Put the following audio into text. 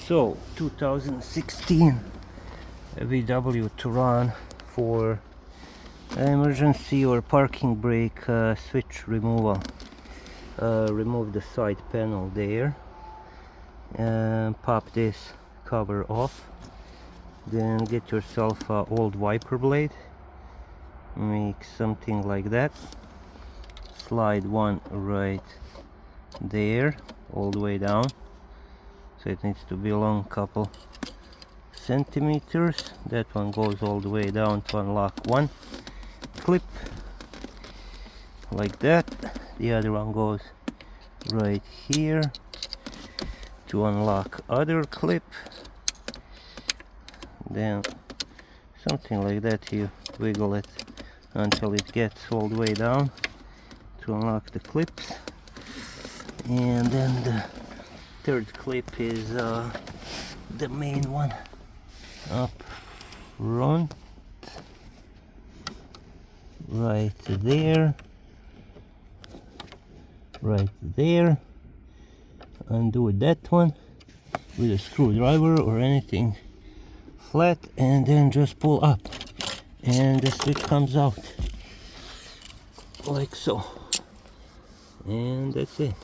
So 2016 VW Touran for emergency or parking brake switch removal. Remove the side panel there and pop this cover off. Then get yourself an old wiper blade, make something like that, slide one right there all the way down, so it needs to be a long couple centimeters. That one goes all the way down to unlock one clip like that. The other one goes right here to unlock other clip. Then something like that, you wiggle it until it gets all the way down to unlock the clips. And then the third clip is the main one up front, right there, undo that one with a screwdriver or anything flat, and then just pull up and the switch comes out like so, and that's it.